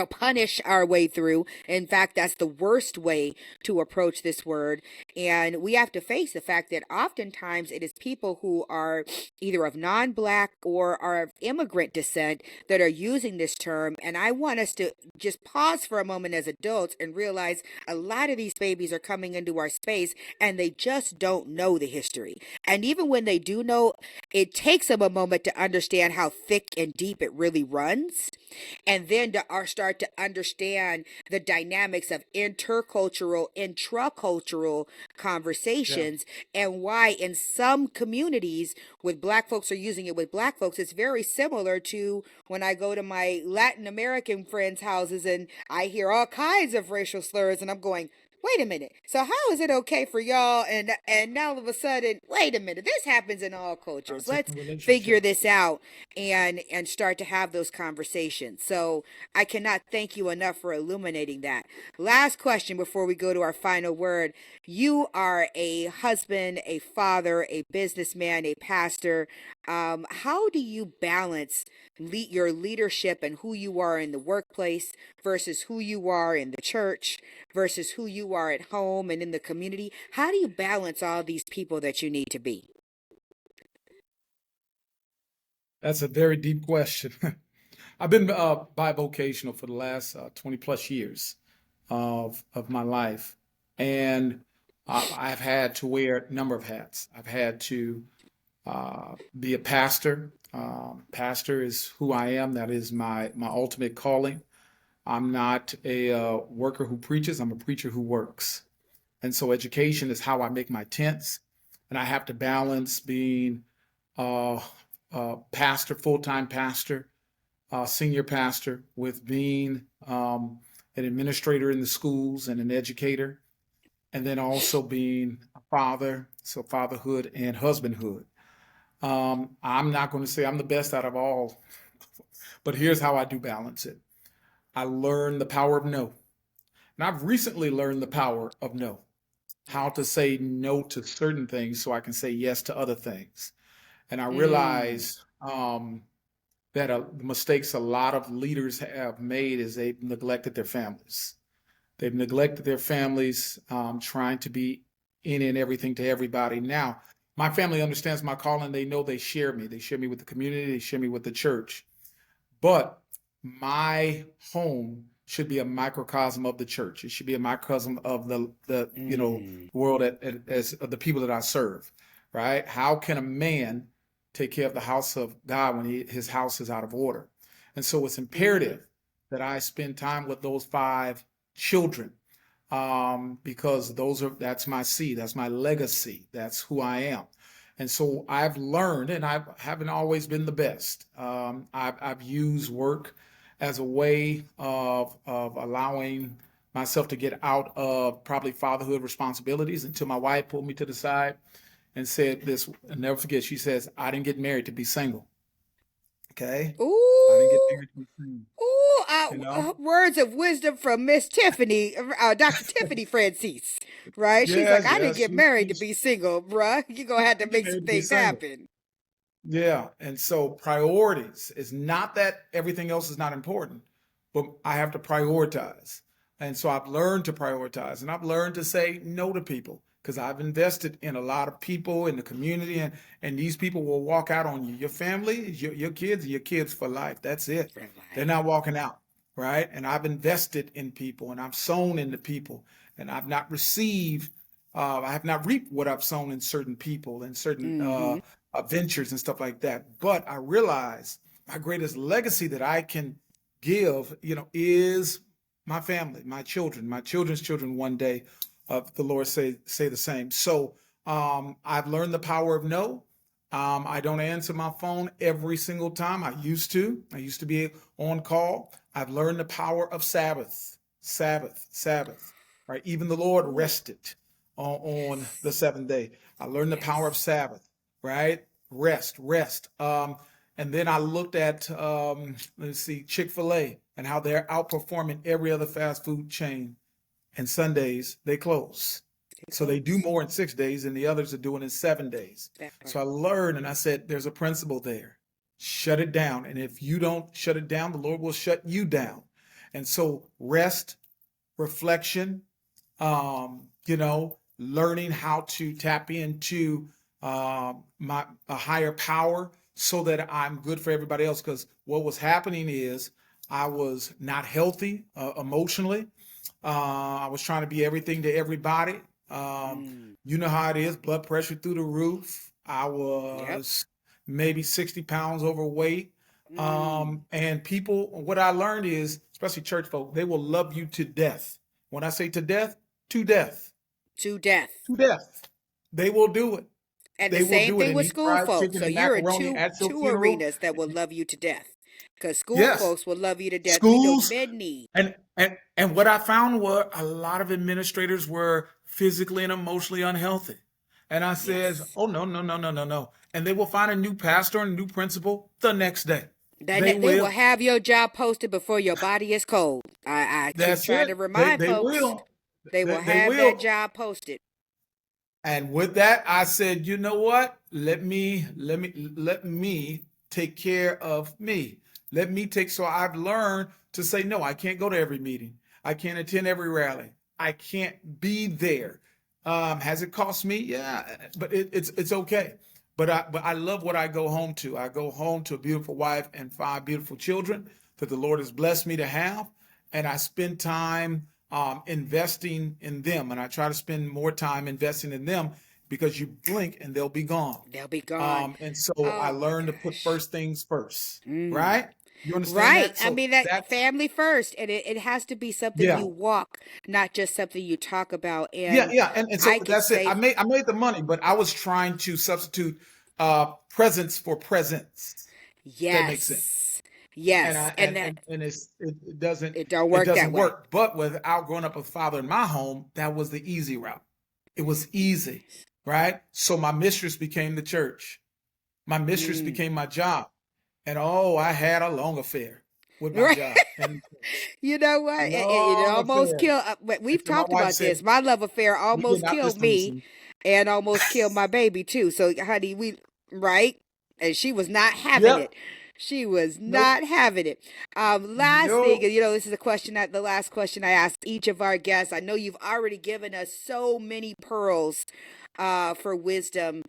punish our way through. In fact, that's the worst way to approach this word. And we have to face the fact that oftentimes it is people who are either of non black or are of immigrant descent that are using this term. And I want us to just pause for a moment as adults and realize a lot of these babies are coming into our space and they just don't know the history. And even when they do know, it takes them a moment to understand how thick and deep it really runs, and then to start to understand the dynamics of intercultural, intracultural Yeah. conversations, and why in some communities with black folks are using it with black folks, it's very similar to when I go to my Latin American friends' houses and I hear all kinds of racial slurs, and I'm going, wait a minute. So how is it okay for y'all and now all of a sudden, wait a minute, this happens in all cultures. Toxic Let's figure relationships. this out and start to have those conversations. So I cannot thank you enough for illuminating that. Last question before we go to our final word. You are a husband, a father, a businessman, a pastor. How do you balance your leadership and who you are in the workplace versus who you are in the church versus who you are at home and in the community? How do you balance all these people that you need to be? That's a very deep question. I've been bivocational for the last 20 plus years of my life. And I've had to wear a number of hats. I've had to be a pastor. Pastor is who I am. That is my ultimate calling. I'm not a worker who preaches. I'm a preacher who works. And so education is how I make my tents. And I have to balance being uh, pastor, full-time pastor, senior pastor, with being an administrator in the schools and an educator, and then also being a father, so fatherhood and husbandhood. I'm not going to say I'm the best out of all, but here's how I do balance it. I learn the power of no. And I've recently learned the power of no, how to Yes. say no to certain things so I can say yes to other things. And I Mm. realize that the mistakes a lot of leaders have made is they've neglected their families. They've neglected their families, trying to be in and everything to everybody. Now, my family understands my calling. They know they share me. They share me with the community. They share me with the church. But my home should be a microcosm of the church. It should be a microcosm of the Mm. world as the people that I serve. Right? How can a man take care of the house of God when his house is out of order? And so it's Mm. imperative that I spend time with those five children, because that's my seed, that's my legacy, that's who I am. And so I've learned, and I haven't always been the best. I've used work as a way of allowing myself to get out of probably fatherhood responsibilities until my wife pulled me to the side and said this. I'll never forget. She says, "I didn't get married to be single. Okay, I didn't get Ooh. married to be single. Ooh, You know." words of wisdom from Miss Tiffany, Dr. Tiffany Francies, right? She's like, Yes, I didn't yes, get married to be single, bruh. You're going to have to she get make some married to be things single. happen. Yeah, and so priorities is not that everything else is not important, but I have to prioritize. And so I've learned to prioritize and I've learned to say no to people because I've invested in a lot of people in the community, and these people will walk out on you. Your family, your kids, your kids for life. That's it. For They're life. not walking out, right? And I've invested in people and I've sown into people and I've not received, I have not reaped what I've sown in certain people and certain Mm-hmm. ventures and stuff like that. But I realize my greatest legacy that I can give, is my family, my children, my children's children one day. The Lord say the same. So I've learned the power of no. I don't answer my phone every single time. I used to. I used to be on call. I've learned the power of Sabbath, Sabbath, Sabbath. Right? Even the Lord Ooh. rested on the Yes. seventh day. I learned the power of Yes. Sabbath, right? Rest, rest. And then I looked at, let's see, Chick-fil-A and how they're outperforming every other fast food chain. And Sundays they close. Stay So they do close. more in 6 days than the others are doing in 7 days. That So part. I learned and I said, there's a principle there. Shut it down. And if you don't shut it down, the Lord will shut you down. And so rest, reflection, learning how to tap into my a higher power so that I'm good for everybody else. Because what was happening is I was not healthy emotionally. I was trying to be everything to everybody. Um, Mm. you know how it is, blood pressure through the roof. I Yep. was maybe 60 pounds overweight. Mm. And people, what I learned is, especially church folk, they will love you to death. When I say to death, To death. to death. They will do it. And the They will same do it thing and with eat school fried folks. chicken So and you're in macaroni two at your two funeral. arenas that will love you to death. Because school Yes. folks will love you to death. We know Schools many. and what I found were a lot of administrators were physically and emotionally unhealthy. And I said, Yes. "Oh no, no, no, no, no, no." And they will find a new pastor and a new principal the next day. They They will will. have your job posted before your body is cold. I keep That's trying to it. They remind they folks will. they will They have that will. job posted. And with that, I said, you know what? Let me take care of me. Let me take. So I've learned to say no. I can't go to every meeting. I can't attend every rally. I can't be there. Has it cost me? Yeah, but it's okay. But I love what I go home to. I go home to a beautiful wife and 5 beautiful children that the Lord has blessed me to have, and I spend time investing in them, and I try to spend more time investing in them because you blink and they'll be gone. They'll be gone. And so I Oh my learned to put gosh. first things first, Mm. right? You understand Right. that? I So mean, that that's family first, and it has to be something yeah, you walk, not just something you talk about. yeah, And yeah. And so I could that's it. say, I made the money, but I was trying to substitute presence for presence. That makes sense. yes, And yes, I and that and it doesn't it don't it work doesn't that way. work. But without growing up with a father in my home, that was the easy route. It was easy, right? So my mistress became the church. My mistress Mm. became my job. And oh, I had a long affair with my Right. job and the church. You know what? It Long almost affair. killed. And We've so my talked wife about said, this. My love affair we did almost not killed listen, me, listen. and almost killed my baby too. So, honey, we right, and she was not having Yep. it. She was Nope. not having it. Last thing, Nope. this is a question that the last question I asked each of our guests. I know you've already given us so many pearls for wisdom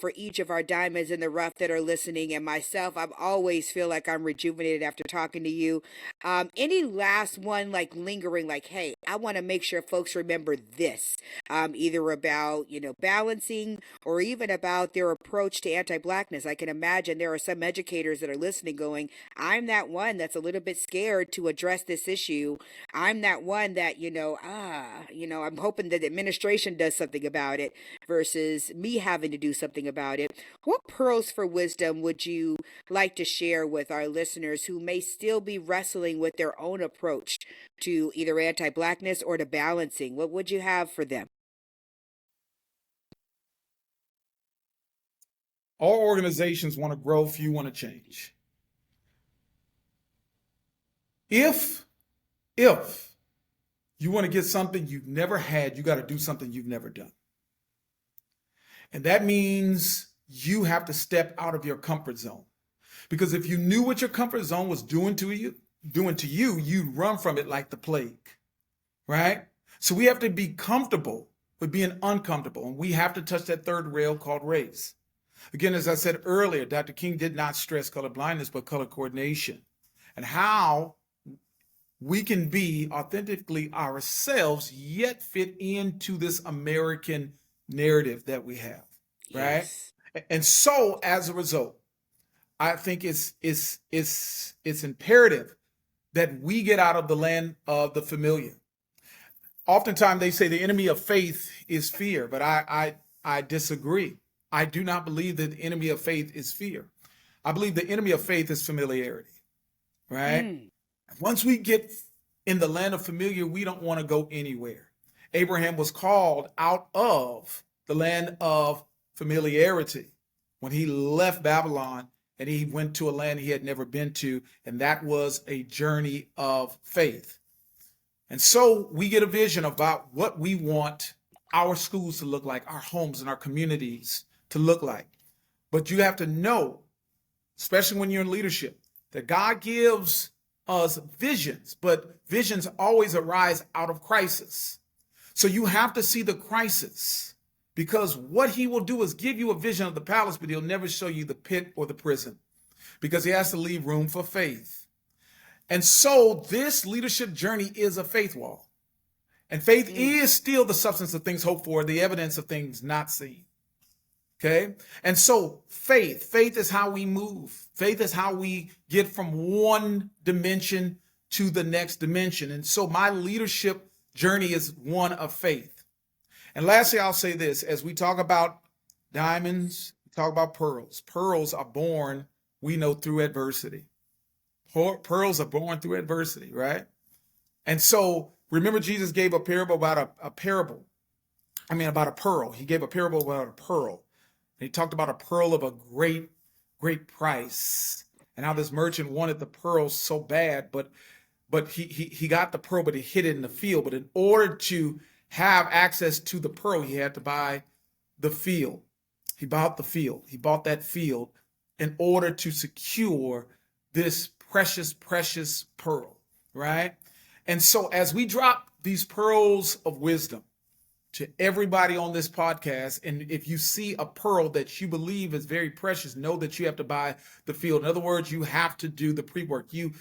for each of our diamonds in the rough that are listening, and myself. I always feel like I'm rejuvenated after talking to you. Any last one like lingering, like, hey, I want to make sure folks remember this, either about, balancing or even about their approach to anti-blackness. I can imagine there are some educators that are listening going, I'm that one that's a little bit scared to address this issue. I'm that one that, I'm hoping that the administration does something about it versus me having to do something about it. What pearls for wisdom would you like to share with our listeners who may still be wrestling with their own approach to either anti blackness or to balancing? What would you have for them? All organizations want to grow, few want to change. If if you want to get something you've never had, you got to do something you've never done. And that means you have to step out of your comfort zone. Because if you knew what your comfort zone was doing to you, you'd run from it like the plague, right? So we have to be comfortable with being uncomfortable. And we have to touch that third rail called race. Again, as I said earlier, Dr. King did not stress color blindness, but color coordination and how we can be authentically ourselves, yet fit into this American narrative that we have, right? Yes. And so as a result, I think it's imperative that we get out of the land of the familiar. Oftentimes they say the enemy of faith is fear, but I disagree. I do not believe that the enemy of faith is fear. I believe the enemy of faith is familiarity, right? Mm. Once we get in the land of familiar, we don't want to go anywhere. Abraham was called out of the land of familiarity when he left Babylon and he went to a land he had never been to, and that was a journey of faith. And so we get a vision about what we want our schools to look like, our homes and our communities to look like. But you have to know, especially when you're in leadership, that God gives us visions, but visions always arise out of crisis. So you have to see the crisis because what he will do is give you a vision of the palace, but he'll never show you the pit or the prison because he has to leave room for faith. And so this leadership journey is a faith wall. And faith Mm. is still the substance of things hoped for, the evidence of things not seen. Okay. And so faith is how we move. Faith is how we get from one dimension to the next dimension. And so my leadership journey is one of faith. And lastly, I'll say this as we talk about diamonds, we talk about pearls. Pearls are born, we know, through adversity. Pearls are born through adversity, right? And so remember, Jesus gave a parable about a parable. I mean, about a pearl. He gave a parable about a pearl. And he talked about a pearl of a great, great price, and how this merchant wanted the pearl so bad, but he got the pearl, but he hid it in the field. But in order to have access to the pearl, he had to buy the field. He bought the field. He bought that field in order to secure this precious, precious pearl, right? And so as we drop these pearls of wisdom to everybody on this podcast, and if you see a pearl that you believe is very precious, know that you have to buy the field. In other words, you have to do the pre-work. You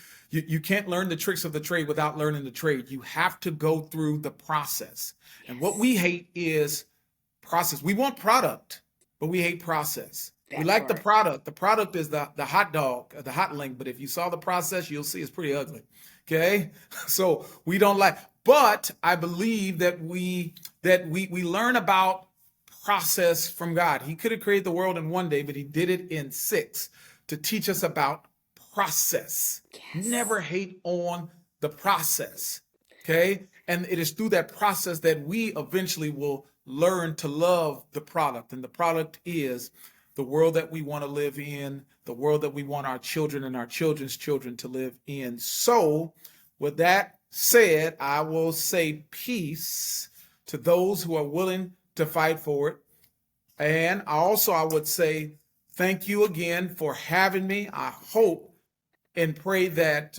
can't learn the tricks of the trade without learning the trade. You have to go through the process. And what we Yes. hate is process. We want product, but we hate process. We That like the part. product. The product is the hot dog, the hot link. But if you saw the process, you'll see it's pretty ugly. Okay, so we don't like. But I believe that we learn about process from God. He could have created the world in one day, but he did it in six to teach us about process. Yes. Never hate on the process. Okay. And it is through that process that we eventually will learn to love the product. And the product is the world that we want to live in, the world that we want our children and our children's children to live in. So, with that said, I will say peace to those who are willing to fight for it. And I would say thank you again for having me. I hope and pray that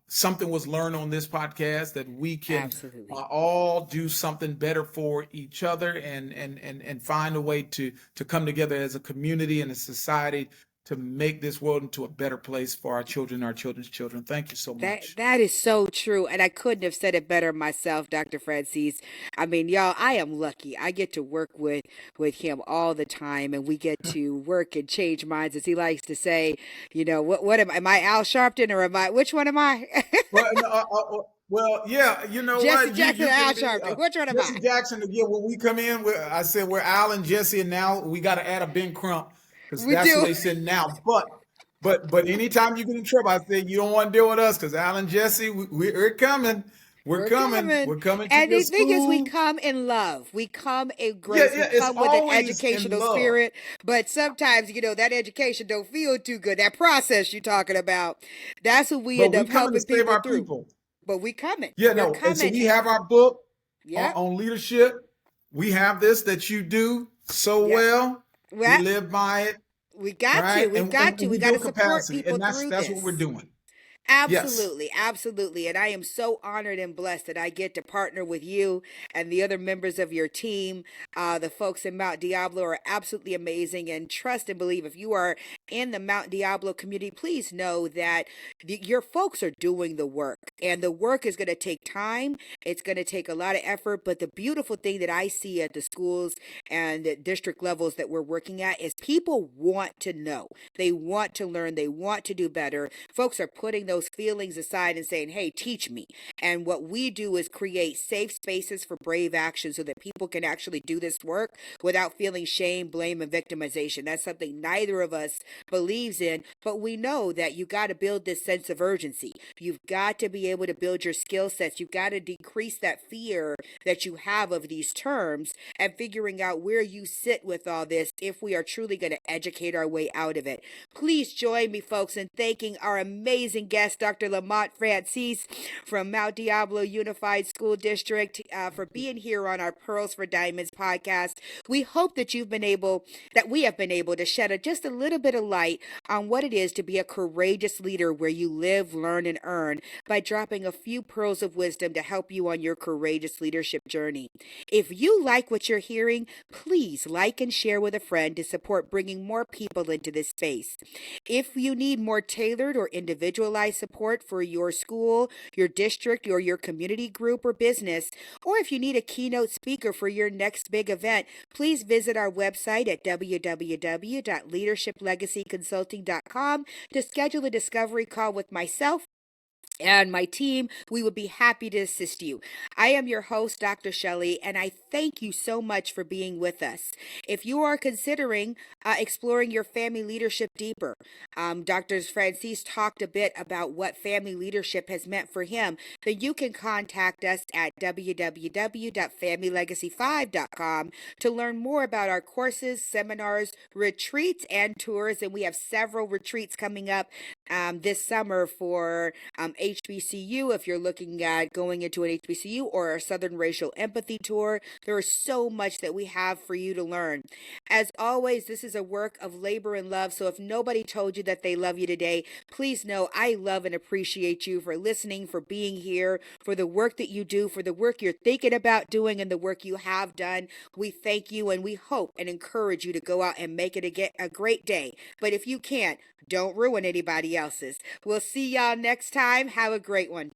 something was learned on this podcast, that we can Absolutely. all do something better for each other, and find a way to come together as a community and a society to make this world into a better place for our children, our children's children. Thank you so much. That is so true, and I couldn't have said it better myself, Dr. Francis. I mean, y'all, I am lucky. I get to work with him all the time, and we get to work and change minds, as he likes to say. What am I Al Sharpton, or am I? Which one am I? Well, no, well, yeah, you know Jesse what? Jackson or You Al can be Sharpton? Which one am I? Jesse Jackson again. When we come in, I said we're Al and Jesse, and now we got to add a Ben Crump because We that's who do. they said now. But anytime you get in trouble, I said you don't want to deal with us because Al and Jesse, we're coming. We're We're coming. coming. We're coming to And your the thing is, we school. come in love. We come in Yeah, grace. We yeah. It's come with an always in educational love, spirit. But sometimes, that education don't feel too good. That process you're talking about, that's what we but end we up coming to helping save people our through. people. But we coming. Yeah, We're no. And so coming. we have our book Yep. on leadership. We have this that you do so Yep. well. We Well, live by it, we got to. right? We've got to. And We we got to build support capacity, people and through that's what we're this. doing. Yes. Absolutely, absolutely. And I am so honored and blessed that I get to partner with you and the other members of your team. The folks in Mount Diablo are absolutely amazing. And trust and believe, if you are in the Mount Diablo community, please know that your folks are doing the work. And the work is going to take time, it's going to take a lot of effort. But the beautiful thing that I see at the schools and the district levels that we're working at is people want to know. They want to learn. They want to do better. Folks are putting those feelings aside and saying, hey, teach me. And what we do is create safe spaces for brave action so that people can actually do this work without feeling shame, blame, and victimization. That's something neither of us believes in, but we know that you got to build this sense of urgency. You've got to be able to build your skill sets. You've got to decrease that fear that you have of these terms and figuring out where you sit with all this if we are truly going to educate our way out of it. Please join me, folks, in thanking our amazing guest, Dr. Lamont Francies from Mount Diablo Unified School District, for being here on our Pearls for Diamonds podcast. We hope that we have been able to shed just a little bit of light on what it is to be a courageous leader where you live, learn, and earn by dropping a few pearls of wisdom to help you on your courageous leadership journey. If you like what you're hearing, please like and share with a friend to support bringing more people into this space. If you need more tailored or individualized support for your school, your district, or your community group or business, or if you need a keynote speaker for your next big event, please visit our website at www.leadershiplegacyconsulting.com to schedule a discovery call with myself and my team. We would be happy to assist you. I am your host, Dr. Shelly, and I thank you so much for being with us. If you are considering exploring your family leadership deeper. Dr. Francies talked a bit about what family leadership has meant for him. Then you can contact us at www.familylegacy5.com to learn more about our courses, seminars, retreats, and tours. And we have several retreats coming up this summer for HBCU. If you're looking at going into an HBCU or a Southern Racial Empathy Tour, there is so much that we have for you to learn. As always, this is a work of labor and love. So if nobody told you that they love you today, please know I love and appreciate you for listening, for being here, for the work that you do, for the work you're thinking about doing, and the work you have done. We thank you and we hope and encourage you to go out and make it a great day. But if you can't, don't ruin anybody else's. We'll see y'all next time. Have a great one.